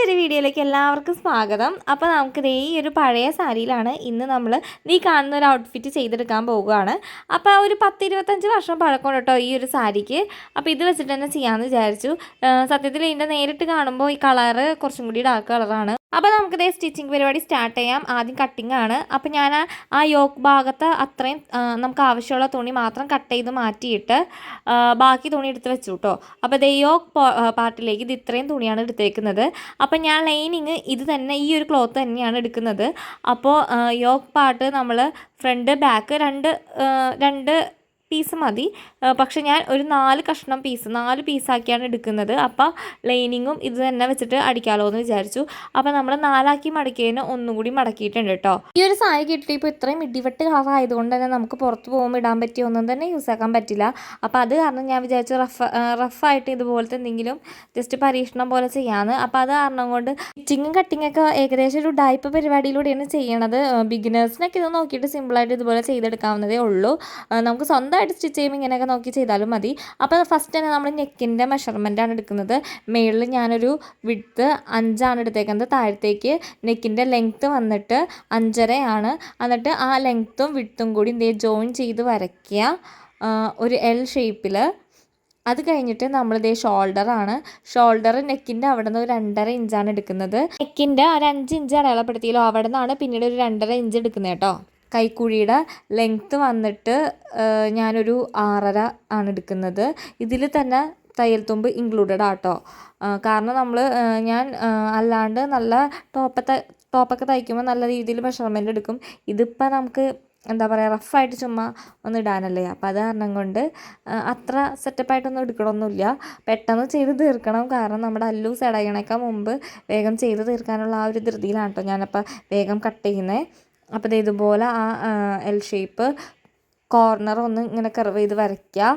പുതിയൊരു വീഡിയോയിലേക്ക് എല്ലാവർക്കും സ്വാഗതം. അപ്പോൾ നമുക്ക് ഈ ഒരു പഴയ സാരിയിലാണ് ഇന്ന് നമ്മൾ ഈ കാണുന്ന ഒരു ഔട്ട്ഫിറ്റ് ചെയ്തെടുക്കാൻ പോവുകയാണ്. അപ്പോൾ ഒരു 10-25 വർഷം പഴക്കം കേട്ടോ ഈ ഒരു സാരിക്ക്. അപ്പോൾ ഇത് വെച്ചിട്ട് തന്നെ ചെയ്യാമെന്ന് വിചാരിച്ചു. സത്യത്തിൽ ഇതിൻ്റെ നേരിട്ട് കാണുമ്പോൾ ഈ കളറ് കുറച്ചും കൂടി ഡാർക്ക് കളറാണ്. അപ്പോൾ നമുക്കിതേ സ്റ്റിച്ചിങ് പരിപാടി സ്റ്റാർട്ട് ചെയ്യാം. ആദ്യം കട്ടിംഗ് ആണ്. അപ്പോൾ ഞാൻ ആ യോക്ക് ഭാഗത്ത് അത്രയും നമുക്ക് ആവശ്യമുള്ള തുണി മാത്രം കട്ട് ചെയ്ത് മാറ്റിയിട്ട് ബാക്കി തുണി എടുത്ത് വെച്ചു കേട്ടോ. അപ്പോൾ ഇതേ യോക്ക് പാർട്ടിലേക്ക് ഇത് ഇത്രയും തുണിയാണ് എടുത്തേക്കുന്നത്. അപ്പോൾ ഞാൻ ലൈനിങ് ഇത് തന്നെ ഈ ഒരു ക്ലോത്ത് തന്നെയാണ് എടുക്കുന്നത്. അപ്പോൾ യോക്ക് പാർട്ട് നമ്മൾ ഫ്രണ്ട് ബാക്ക് രണ്ട് പീസ് മതി. പക്ഷെ ഞാൻ ഒരു 4 പീസാക്കിയാണ് എടുക്കുന്നത്. അപ്പോൾ ലൈനിങ്ങും ഇത് തന്നെ വെച്ചിട്ട് അടിക്കാമല്ലോ എന്ന് വിചാരിച്ചു. അപ്പോൾ നമ്മൾ 4 മടക്കിയതിന് ഒന്നും കൂടി മടക്കിയിട്ടുണ്ട് കേട്ടോ. ഈ ഒരു സാരി കിട്ടി ഇപ്പോൾ ഇത്രയും ഇടിവെട്ട് കളറായതുകൊണ്ട് തന്നെ നമുക്ക് പുറത്ത് പോകുമ്പോൾ ഇടാൻ പറ്റിയ ഒന്നും തന്നെ യൂസ് ആക്കാൻ പറ്റില്ല. അപ്പോൾ അത് കാരണം ഞാൻ വിചാരിച്ചു റഫായിട്ട് ഇതുപോലത്തെ എന്തെങ്കിലും ജസ്റ്റ് പരീക്ഷണം പോലെ ചെയ്യാമെന്ന്. അപ്പോൾ അത് കാരണം കൊണ്ട് സ്റ്റിച്ചിങ്ങും കട്ടിങ്ങൊക്കെ ഏകദേശം ഒരു ഡൈപ്പ് പരിപാടിയിലൂടെയാണ് ചെയ്യണത്. ബിഗിനേഴ്സിനൊക്കെ ഇത് നോക്കിയിട്ട് സിമ്പിളായിട്ട് ഇതുപോലെ ചെയ്തെടുക്കാവുന്നതേ ഉള്ളൂ. നമുക്ക് സ്വന്തമായിട്ട് സ്റ്റിച്ച് ചെയ്യുമ്പോൾ ഇങ്ങനെയൊക്കെ നോക്കി ചെയ്താലും മതി. അപ്പോൾ ഫസ്റ്റ് തന്നെ നമ്മൾ നെക്കിൻ്റെ മെഷർമെൻറ്റാണ് എടുക്കുന്നത്. മേളിൽ ഞാനൊരു വിഡ്ത്ത് 5 എടുത്തേക്കുന്നത്. താഴത്തേക്ക് നെക്കിൻ്റെ ലെങ്ത്ത് വന്നിട്ട് 5.5 എന്നിട്ട് ആ ലെങ്ത്തും വിഡ്ത്തും കൂടി ജോയിൻ ചെയ്ത് വരയ്ക്കുക ഒരു എൽ ഷേപ്പിൽ. അത് കഴിഞ്ഞിട്ട് നമ്മളിതേ ഷോൾഡർ നെക്കിൻ്റെ അവിടെ നിന്ന് ഒരു 2.5 ഇഞ്ചാണ് എടുക്കുന്നത്. നെക്കിൻ്റെ ഒരു 5 ഇഞ്ച് അടയാളപ്പെടുത്തിയല്ലോ, അവിടെ നിന്നാണ് പിന്നീട് ഒരു 2.5 ഇഞ്ച് എടുക്കുന്നത് കേട്ടോ. കൈക്കുഴിയുടെ ലെങ്ത്ത് വന്നിട്ട് ഞാനൊരു 6.5 ആണ് എടുക്കുന്നത്. ഇതിൽ തന്നെ തയ്യൽ തുമ്പ് ഇൻക്ലൂഡഡ് ആട്ടോ. കാരണം ഞാൻ അല്ലാണ്ട് നല്ല ടോപ്പൊക്കെ തയ്ക്കുമ്പോൾ നല്ല രീതിയിൽ മെഷർമെൻറ്റ് എടുക്കും. ഇതിപ്പോൾ നമുക്ക് എന്താ പറയുക, റഫായിട്ട് ചുമ്മാ ഒന്ന് ഇടാനല്ലേ. അപ്പോൾ അത് കാരണം കൊണ്ട് അത്ര സെറ്റപ്പായിട്ടൊന്നും എടുക്കണമൊന്നുമില്ല. പെട്ടെന്ന് ചെയ്ത് തീർക്കണം. കാരണം നമ്മുടെ അല്ലു സെടയണേക്കാൾ മുമ്പ് വേഗം ചെയ്ത് തീർക്കാനുള്ള ആ ഒരു ധൃതിയിലാണ് കേട്ടോ ഞാനപ്പോൾ വേഗം കട്ട് ചെയ്യുന്നത്. അപ്പോൾ ഇതുപോലെ ആ എൽ ഷേപ്പ് കോർണർ ഒന്ന് ഇങ്ങനെ കർവ് ചെയ്ത് വരയ്ക്കുക.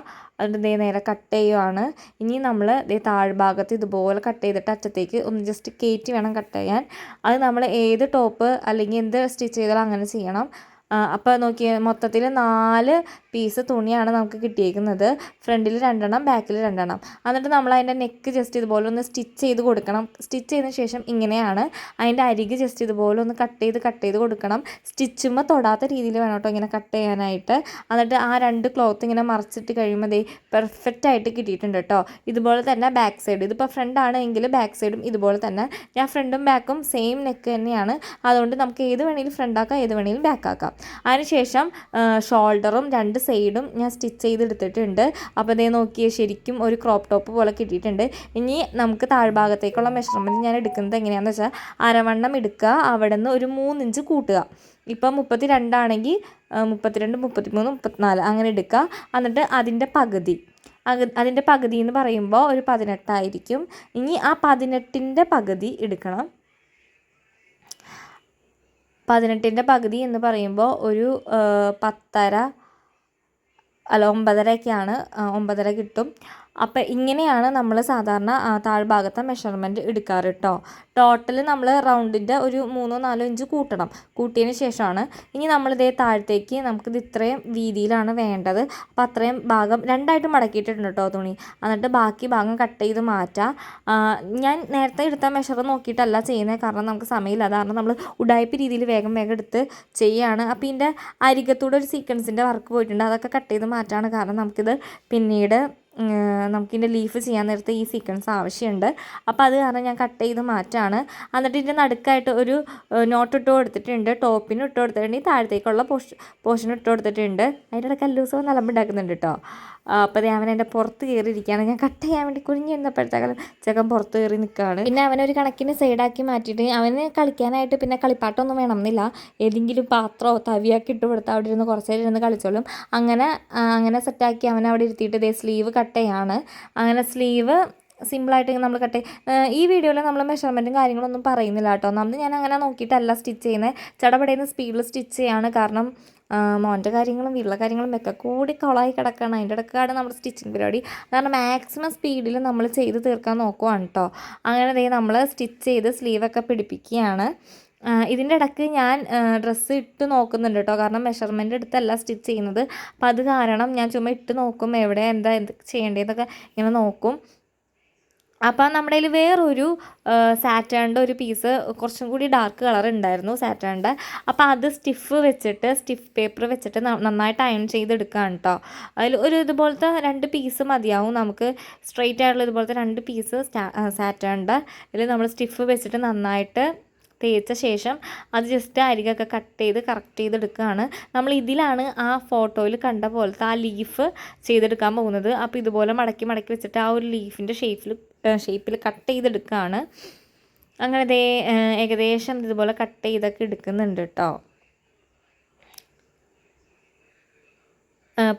എന്നിട്ട് നേരെ കട്ട് ചെയ്യുവാണ്. ഇനി നമ്മൾ താഴ്ഭാഗത്ത് ഇതുപോലെ കട്ട് ചെയ്തിട്ട് അറ്റത്തേക്ക് ഒന്ന് ജസ്റ്റ് കയറ്റി വേണം കട്ട് ചെയ്യാൻ. അത് നമ്മൾ ഏത് ടോപ്പ് അല്ലെങ്കിൽ എന്ത് സ്റ്റിച്ച് ചെയ്താലും അങ്ങനെ ചെയ്യണം. അപ്പോൾ നോക്കിയാൽ മൊത്തത്തിൽ 4 പീസ് തുണിയാണ് നമുക്ക് കിട്ടിയേക്കുന്നത്. ഫ്രണ്ടിൽ 2 ബാക്കിൽ 2. എന്നിട്ട് നമ്മൾ അതിൻ്റെ നെക്ക് ജസ്റ്റ് ഇതുപോലെ ഒന്ന് സ്റ്റിച്ച് ചെയ്ത് കൊടുക്കണം. സ്റ്റിച്ച് ചെയ്തതിന് ശേഷം ഇങ്ങനെയാണ് അതിൻ്റെ അരിക് ജസ്റ്റ് ഇതുപോലെ ഒന്ന് കട്ട് ചെയ്ത് കൊടുക്കണം. സ്റ്റിച്ചുമ്പോൾ തൊടാത്ത രീതിയിൽ വേണം കേട്ടോ ഇങ്ങനെ കട്ട് ചെയ്യാനായിട്ട്. എന്നിട്ട് ആ 2 ക്ലോത്ത് ഇങ്ങനെ മറിച്ചിട്ട് കഴിയുമ്പോൾ പെർഫെക്റ്റ് ആയിട്ട് കിട്ടിയിട്ടുണ്ട് കേട്ടോ. ഇതുപോലെ തന്നെ ബാക്ക് സൈഡ്, ഇതിപ്പോൾ ഫ്രണ്ട് ആണെങ്കിൽ ബാക്ക് സൈഡും ഇതുപോലെ തന്നെ. ഞാൻ ഫ്രണ്ടും ബാക്കും സെയിം നെക്ക് തന്നെയാണ്. അതുകൊണ്ട് നമുക്ക് ഏത് വേണമെങ്കിലും ഫ്രണ്ടാക്കാം, ഏത് വേണമെങ്കിലും ബാക്കാക്കാം. അതിനുശേഷം ഷോൾഡറും 2 സൈഡും ഞാൻ സ്റ്റിച്ച് ചെയ്തെടുത്തിട്ടുണ്ട്. അപ്പോൾ അതേ നോക്കിയേ ശരിക്കും ഒരു ക്രോപ്പ് ടോപ്പ് പോലെ കിട്ടിയിട്ടുണ്ട്. ഇനി നമുക്ക് താഴ്ഭാഗത്തേക്കുള്ള മെഷർമെൻറ്റ് ഞാൻ എടുക്കുന്നത് എങ്ങനെയാണെന്ന് വെച്ചാൽ അരവണ്ണം എടുക്കുക, അവിടെ നിന്ന് ഒരു 3 ഇഞ്ച് കൂട്ടുക. ഇപ്പം 32 ആണെങ്കിൽ 32, 33, 34 അങ്ങനെ എടുക്കുക. എന്നിട്ട് അതിൻ്റെ പകുതി എന്ന് പറയുമ്പോൾ ഒരു 18 ആയിരിക്കും. ഇനി ആ 18ൻ്റെ പകുതി എടുക്കണം. 18ൻ്റെ പകുതി എന്ന് പറയുമ്പോൾ ഒരു 10.5 അല്ല 9.5 9.5 കിട്ടും. അപ്പോൾ ഇങ്ങനെയാണ് നമ്മൾ സാധാരണ താഴ്ഭാഗത്തെ മെഷർമെൻറ്റ് എടുക്കാറ് കേട്ടോ. ടോട്ടൽ നമ്മൾ റൗണ്ടിൻ്റെ ഒരു 3-4 ഇഞ്ച് കൂട്ടണം. കൂട്ടിയതിന് ശേഷമാണ് ഇനി നമ്മളിതേ താഴത്തേക്ക് നമുക്കിത് ഇത്രയും വീതിയിലാണ് വേണ്ടത്. അപ്പോൾ അത്രയും ഭാഗം 2 മടക്കിയിട്ടുണ്ട് കേട്ടോ തുണി. എന്നിട്ട് ബാക്കി ഭാഗം കട്ട് ചെയ്ത് മാറ്റാം. ഞാൻ നേരത്തെ എടുത്ത മെഷർ നോക്കിയിട്ടല്ല ചെയ്യുന്നത്, കാരണം നമുക്ക് സമയമില്ല. കാരണം നമ്മൾ ഉഡായിപ്പ് രീതിയിൽ വേഗം എടുത്ത് ചെയ്യുകയാണ്. അപ്പോൾ ഇതിൻ്റെ അരികത്തൂടെ ഒരു സീക്വൻസിൻ്റെ വർക്ക് പോയിട്ടുണ്ട്, അതൊക്കെ കട്ട് ചെയ്ത് മാറ്റാണ്. കാരണം നമുക്കിത് പിന്നീട് നമുക്കിതിൻ്റെ ലീഫ് ചെയ്യാൻ നേരത്തെ ഈ സീക്വൻസ് ആവശ്യമുണ്ട്. അപ്പോൾ അത് കാരണം ഞാൻ കട്ട് ചെയ്ത് മാറ്റാണ്. എന്നിട്ട് ഇതിൻ്റെ നടുക്കായിട്ട് ഒരു നോട്ട് ഇട്ട് കൊടുത്തിട്ടുണ്ട്. ടോപ്പിന് ഇട്ട് കൊടുത്തിട്ടുണ്ട്, താഴത്തേക്കുള്ള പോർഷൻ ഇട്ട് കൊടുത്തിട്ടുണ്ട്. അതിൻ്റെ ഇടയ്ക്ക് അല്ലൂസം നിലമ്പുണ്ടാക്കുന്നുണ്ട് കേട്ടോ. അപ്പോൾ അവൻ എൻ്റെ പുറത്ത് കയറിയിരിക്കുകയാണ്. ഞാൻ കട്ട് ചെയ്യാൻ വേണ്ടി കുഞ്ഞിരുന്നപ്പോഴത്തേക്കാളും ചെക്കൻ പുറത്ത് കയറി നിൽക്കുകയാണ്. പിന്നെ അവനൊരു കണക്കിന് സൈഡാക്കി മാറ്റിയിട്ട് അവന് കളിക്കാനായിട്ട് പിന്നെ കളിപ്പാട്ടമൊന്നും വേണമെന്നില്ല. ഏതെങ്കിലും പാത്രമോ തവിയൊക്കെ ഇട്ട് കൊടുത്താൽ അവിടെ ഇരുന്ന് കുറച്ച് നേരം ഇരുന്ന് കളിച്ചോളും. അങ്ങനെ സെറ്റാക്കി അവൻ അവിടെ ഇരുത്തിയിട്ട് സ്ലീവ് കട്ട് ചെയ്യാണ്. അങ്ങനെ സ്ലീവ് സിമ്പിളായിട്ട് നമ്മൾ കട്ട് ഈ വീഡിയോയിൽ നമ്മൾ മെഷർമെൻറ്റും കാര്യങ്ങളൊന്നും പറയുന്നില്ല കേട്ടോ. ഞാൻ അങ്ങനെ നോക്കിയിട്ടല്ല സ്റ്റിച്ച് ചെയ്യുന്നത്. ചടപടയുന്ന സ്പീഡിൽ സ്റ്റിച്ച് ചെയ്യാണ്. കാരണം മോൻ്റെ കാര്യങ്ങളും വീട്ടിലെ കാര്യങ്ങളും ഒക്കെ കൂടി കൊളായി കിടക്കുകയാണ്. അതിൻ്റെ ഇടയ്ക്കാണ് നമ്മുടെ സ്റ്റിച്ചിങ് പരിപാടി. കാരണം മാക്സിമം സ്പീഡിൽ നമ്മൾ ചെയ്ത് തീർക്കാൻ നോക്കുവാണ് കേട്ടോ. അങ്ങനെ നമ്മൾ സ്റ്റിച്ച് ചെയ്ത് സ്ലീവൊക്കെ പിടിപ്പിക്കുകയാണ്. ഇതിൻ്റെ ഇടയ്ക്ക് ഞാൻ ഡ്രസ്സ് ഇട്ട് നോക്കുന്നുണ്ട് കേട്ടോ. കാരണം മെഷർമെൻറ്റ് എടുത്തല്ല സ്റ്റിച്ച് ചെയ്യുന്നത്. അപ്പോൾ അത് കാരണം ഞാൻ ചുമ്മാ ഇട്ട് നോക്കും, എവിടെ എന്ത് ചെയ്യേണ്ടതെന്നൊക്കെ ഇങ്ങനെ നോക്കും. അപ്പോൾ നമ്മുടെ കയ്യിൽ വേറൊരു സാറ്റേണിൻ്റെ ഒരു പീസ് കുറച്ചും കൂടി ഡാർക്ക് കളർ ഉണ്ടായിരുന്നു സാറ്റേണിൻ്റെ. അപ്പോൾ അത് സ്റ്റിഫ് പേപ്പർ വെച്ചിട്ട് നന്നായിട്ട് അയൺ ചെയ്തെടുക്കുകയാണ് കേട്ടോ. അതിൽ ഇതുപോലത്തെ 2 പീസ് മതിയാവും നമുക്ക്. സ്ട്രെയിറ്റ് ആയിട്ടുള്ള ഇതുപോലത്തെ 2 പീസ് സാറ്റേണിൻ്റെ ഇതിൽ നമ്മൾ സ്റ്റിഫ് വെച്ചിട്ട് നന്നായിട്ട് തേച്ച ശേഷം അത് ജസ്റ്റ് അരികൊക്കെ കറക്റ്റ് ചെയ്തെടുക്കുകയാണ്. നമ്മൾ ഇതിലാണ് ആ ഫോട്ടോയിൽ കണ്ട പോലത്തെ ആ ലീഫ് ചെയ്തെടുക്കാൻ പോകുന്നത്. അപ്പോൾ ഇതുപോലെ മടക്കി വെച്ചിട്ട് ആ ഒരു ലീഫിൻ്റെ ഷേപ്പിൽ കട്ട് ചെയ്തെടുക്കുകയാണ്. അങ്ങനെ ഏകദേശം ഇതുപോലെ കട്ട് ചെയ്തൊക്കെ എടുക്കുന്നുണ്ട് കേട്ടോ.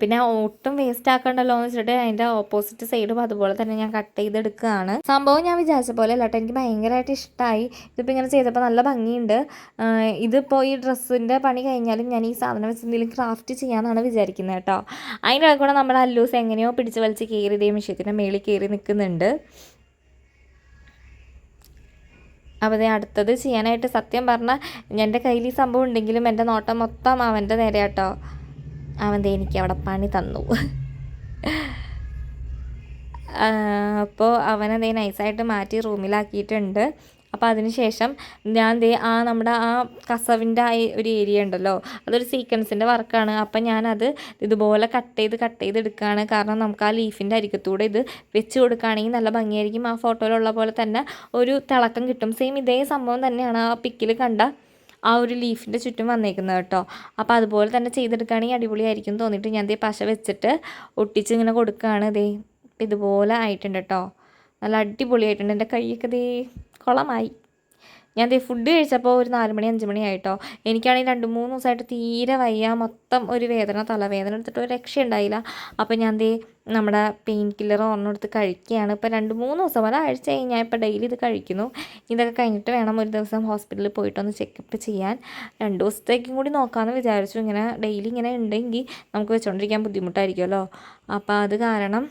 പിന്നെ ഒട്ടും വേസ്റ്റ് ആക്കണ്ടല്ലോ എന്ന് വെച്ചിട്ട് അതിൻ്റെ ഓപ്പോസിറ്റ് സൈഡും അതുപോലെ തന്നെ ഞാൻ കട്ട് ചെയ്തെടുക്കുകയാണ്. സംഭവം ഞാൻ വിചാരിച്ച പോലെ അല്ല കേട്ടോ, എനിക്ക് ഭയങ്കരമായിട്ട് ഇഷ്ടമായി. ഇതിപ്പോൾ ഇങ്ങനെ ചെയ്തപ്പോൾ നല്ല ഭംഗിയുണ്ട്. ഇതിപ്പോൾ ഈ ഡ്രസ്സിൻ്റെ പണി കഴിഞ്ഞാലും ഞാൻ ഈ സാധനം വെച്ച് എന്തെങ്കിലും ക്രാഫ്റ്റ് ചെയ്യാമെന്നാണ് വിചാരിക്കുന്നത് കേട്ടോ. അതിൻ്റെ ഇടയിൽ കൂടെ നമ്മുടെ അല്ലൂസ് എങ്ങനെയോ പിടിച്ച് വലിച്ച് കയറി ഇതേ മിഷ്യത്തിൻ്റെ മേളിൽ കയറി നിൽക്കുന്നുണ്ട്. അപ്പോൾ അതേ അടുത്തത് ചെയ്യാനായിട്ട് സത്യം പറഞ്ഞാൽ എൻ്റെ കയ്യിൽ ഈ സംഭവം ഉണ്ടെങ്കിലും എൻ്റെ നോട്ടം മൊത്തം അവൻ്റെ നേരെ കേട്ടോ. എനിക്ക് അവിടെ പണി തന്നു. അപ്പോൾ അവനതേ നൈസായിട്ട് മാറ്റി റൂമിലാക്കിയിട്ടുണ്ട്. അപ്പോൾ അതിന് ശേഷം ഞാൻ നമ്മുടെ ആ കസവിൻ്റെ ഒരു ഏരിയ ഉണ്ടല്ലോ, അതൊരു സീക്വൻസിൻ്റെ വർക്കാണ്. അപ്പം ഞാനത് ഇതുപോലെ കട്ട് ചെയ്തെടുക്കുകയാണ്. കാരണം നമുക്ക് ആ ലീഫിൻ്റെ അരികത്തൂടെ ഇത് വെച്ച് കൊടുക്കുകയാണെങ്കിൽ നല്ല ഭംഗിയായിരിക്കും. ആ ഫോട്ടോയിലുള്ള പോലെ തന്നെ ഒരു തിളക്കം കിട്ടും. സെയിം ഇതേ സംഭവം തന്നെയാണ് ആ പിക്കിൽ കണ്ട ആ ഒരു ലീഫിൻ്റെ ചുറ്റും വന്നേക്കുന്നത് കേട്ടോ. അപ്പോൾ അതുപോലെ തന്നെ ചെയ്തെടുക്കുകയാണെങ്കിൽ അടിപൊളിയായിരിക്കും തോന്നിയിട്ട് ഞാൻ പശ വെച്ചിട്ട് ഒട്ടിച്ച് ഇങ്ങനെ കൊടുക്കുകയാണ്. ഇതുപോലെ ആയിട്ടുണ്ട് കേട്ടോ. നല്ല അടിപൊളിയായിട്ടുണ്ട്. എൻ്റെ കൈയൊക്കെ കുളമായി. ഞാൻ ഫുഡ് കഴിച്ചപ്പോൾ ഒരു 4 മണി 5 മണി ആയിട്ടോ. എനിക്കാണെങ്കിൽ 2-3 ദിവസമായിട്ട് തീരെ വയ്യ. മൊത്തം ഒരു തലവേദന എടുത്തിട്ട് ഒരു രക്ഷയുണ്ടായില്ല. അപ്പോൾ ഞാൻ നമ്മുടെ പെയിൻ കില്ലർ എടുത്ത് കഴിക്കുകയാണ്. ഇപ്പോൾ 2-3 ദിവസം ഒരാഴ്ചയായി ഞാൻ ഇപ്പോൾ ഡെയിലി ഇത് കഴിക്കുന്നു. ഇതൊക്കെ കഴിഞ്ഞിട്ട് വേണം ഒരു ദിവസം ഹോസ്പിറ്റലിൽ പോയിട്ടൊന്ന് ചെക്കപ്പ് ചെയ്യാൻ. 2 ദിവസത്തേക്കും കൂടി നോക്കാമെന്ന് വിചാരിച്ചു. ഇങ്ങനെ ഡെയിലി ഇങ്ങനെ ഉണ്ടെങ്കിൽ നമുക്ക് വെച്ചുകൊണ്ടിരിക്കാൻ ബുദ്ധിമുട്ടായിരിക്കുമല്ലോ. അപ്പോൾ അത് കാരണം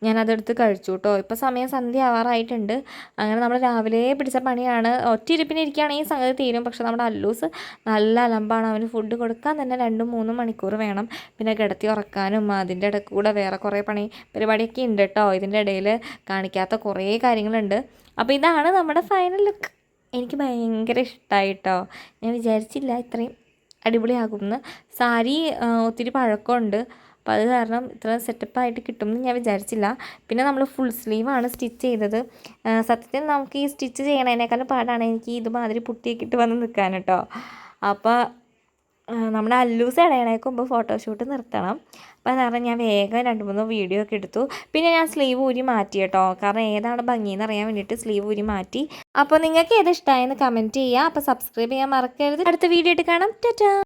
ഞാനതെടുത്ത് കഴിച്ചു കേട്ടോ. ഇപ്പോൾ സമയം സന്ധ്യ ആവാറായിട്ടുണ്ട്. അങ്ങനെ നമ്മൾ രാവിലെ പിടിച്ച പണിയാണ്. ഒറ്റയിരിപ്പിന് ഇരിക്കുകയാണെങ്കിൽ സംഗതി തീരും. പക്ഷെ നമ്മുടെ അല്ലൂസ് നല്ല അലമ്പാണ്. അവന് ഫുഡ് കൊടുക്കാൻ തന്നെ 2-3 മണിക്കൂർ വേണം. പിന്നെ കിടത്തി ഉറക്കാനും അതിൻ്റെ ഇടയ്ക്ക് കൂടെ വേറെ കുറേ പരിപാടിയൊക്കെ ഉണ്ട് കേട്ടോ. ഇതിൻ്റെ ഇടയിൽ കാണിക്കാത്ത കുറേ കാര്യങ്ങളുണ്ട്. അപ്പോൾ ഇതാണ് നമ്മുടെ ഫൈനൽ ലുക്ക്. എനിക്ക് ഭയങ്കര ഇഷ്ടമായി കേട്ടോ. ഞാൻ വിചാരിച്ചില്ല ഇത്രയും അടിപൊളിയാകുമെന്ന്. സാരി ഒത്തിരി പഴക്കമുണ്ട്. അപ്പോൾ അത് കാരണം ഇത്ര സെറ്റപ്പായിട്ട് കിട്ടുമെന്ന് ഞാൻ വിചാരിച്ചില്ല. പിന്നെ നമ്മൾ ഫുൾ സ്ലീവാണ് സ്റ്റിച്ച് ചെയ്തത്. സത്യത്തിൽ നമുക്ക് ഈ സ്റ്റിച്ച് ചെയ്യണതിനേക്കാളും പാടാണ് എനിക്ക് ഇതുമാതിരി പുട്ടിയൊക്കെ ഇട്ട് വന്ന് നിൽക്കാൻ കേട്ടോ. അപ്പോൾ നമ്മുടെ അല്ലൂസ് ഇടയണേക്ക് മുമ്പ് ഫോട്ടോഷൂട്ട് നിർത്തണം. അപ്പോൾ അത് കാരണം ഞാൻ വേഗം 2-3 വീഡിയോ ഒക്കെ എടുത്തു. പിന്നെ ഞാൻ സ്ലീവ് ഊരി മാറ്റി കേട്ടോ. കാരണം ഏതാണ് ഭംഗിയെന്ന് അറിയാൻ വേണ്ടിയിട്ട് സ്ലീവ് ഊരി മാറ്റി. അപ്പോൾ നിങ്ങൾക്ക് ഏത് ഇഷ്ടമായെന്ന് കമൻറ്റ് ചെയ്യുക. അപ്പോൾ സബ്സ്ക്രൈബ് ചെയ്യാൻ മറക്കരുത്. അടുത്ത വീഡിയോ ആയിട്ട് കാണാം. ടാറ്റാ.